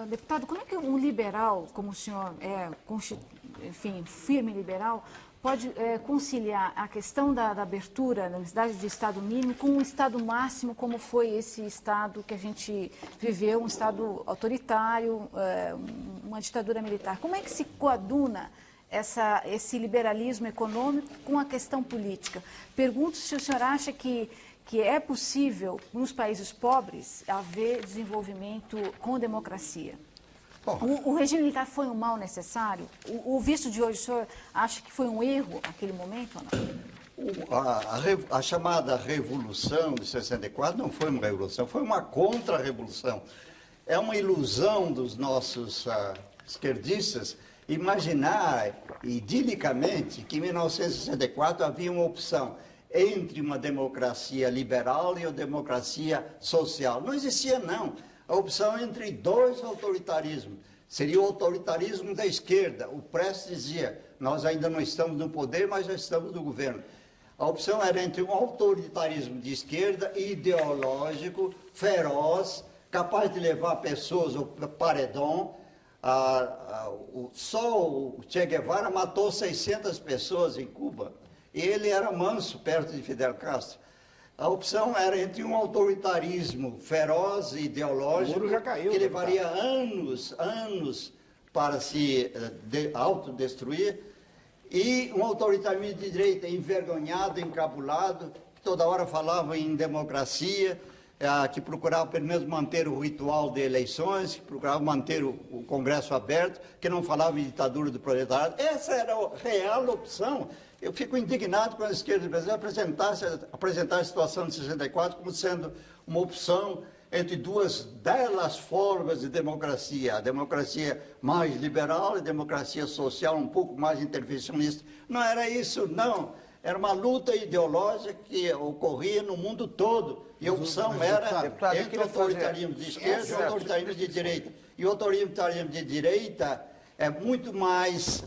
Deputado, como é que um liberal, como o senhor é, enfim, firme liberal, pode conciliar a questão da abertura, da necessidade de Estado mínimo, com um Estado máximo, como foi esse Estado que a gente viveu, um Estado autoritário, uma ditadura militar? Como é que se coaduna esse liberalismo econômico com a questão política? Pergunto se o senhor acha que é possível, nos países pobres, haver desenvolvimento com democracia. O regime militar foi um mal necessário? O visto de hoje, o senhor acha que foi um erro naquele momento ou não? A chamada Revolução de 64 não foi uma revolução, foi uma contra-revolução. É uma ilusão dos nossos esquerdistas imaginar idilicamente que em 1964 havia uma opção entre uma democracia liberal e uma democracia social. Não existia, não. A opção entre dois autoritarismos. Seria o autoritarismo da esquerda. O Prestes dizia, nós ainda não estamos no poder, mas já estamos no governo. A opção era entre um autoritarismo de esquerda, ideológico, feroz, capaz de levar pessoas ao paredão. Só o Che Guevara matou 600 pessoas em Cuba. Ele era manso perto de Fidel Castro. A opção era entre um autoritarismo feroz e ideológico, que levaria anos para se autodestruir, e um autoritarismo de direita envergonhado, encabulado, que toda hora falava em democracia, que procurava pelo menos manter o ritual de eleições, que procurava manter o Congresso aberto, que não falava em ditadura do proletariado. Essa era a real opção. Eu fico indignado quando a esquerda brasileira apresentar a situação de 64 como sendo uma opção entre duas belas formas de democracia. A democracia mais liberal e a democracia social um pouco mais intervencionista. Não era isso, não. Era uma luta ideológica que ocorria no mundo todo. E a opção era entre o autoritarismo de esquerda e o autoritarismo de direita. E o autoritarismo de direita é muito mais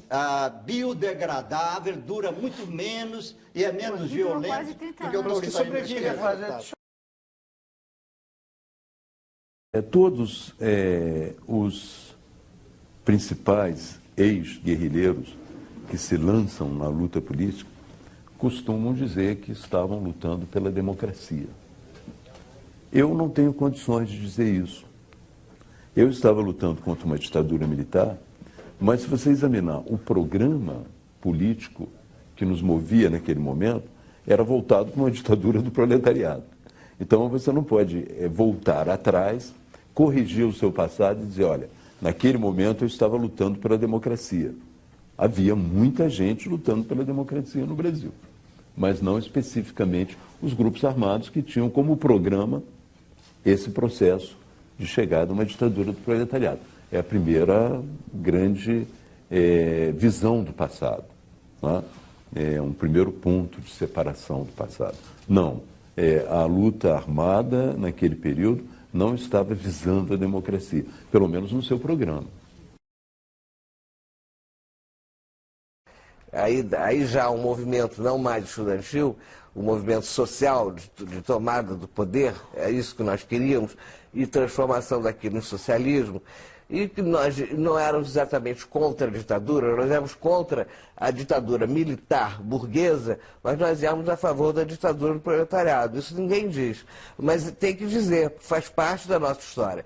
biodegradável, dura muito menos e é menos violento do que o autoritarismo de esquerda. Todos os principais ex-guerrilheiros que se lançam na luta política costumam dizer que estavam lutando pela democracia. Eu não tenho condições de dizer isso. Eu estava lutando contra uma ditadura militar, mas se você examinar o programa político que nos movia naquele momento, era voltado para uma ditadura do proletariado. Então você não pode voltar atrás, corrigir o seu passado e dizer, olha, naquele momento eu estava lutando pela democracia. Havia muita gente lutando pela democracia no Brasil, mas não especificamente os grupos armados que tinham como programa esse processo de chegada a uma ditadura do proletariado. É a primeira grande visão do passado, né? É um primeiro ponto de separação do passado. Não, a luta armada naquele período não estava visando a democracia, pelo menos no seu programa. Aí já um movimento não mais estudantil, um movimento social de tomada do poder, é isso que nós queríamos, e transformação daquilo em socialismo, e que nós não éramos exatamente contra a ditadura, nós éramos contra a ditadura militar burguesa, mas nós éramos a favor da ditadura do proletariado. Isso ninguém diz, mas tem que dizer, faz parte da nossa história.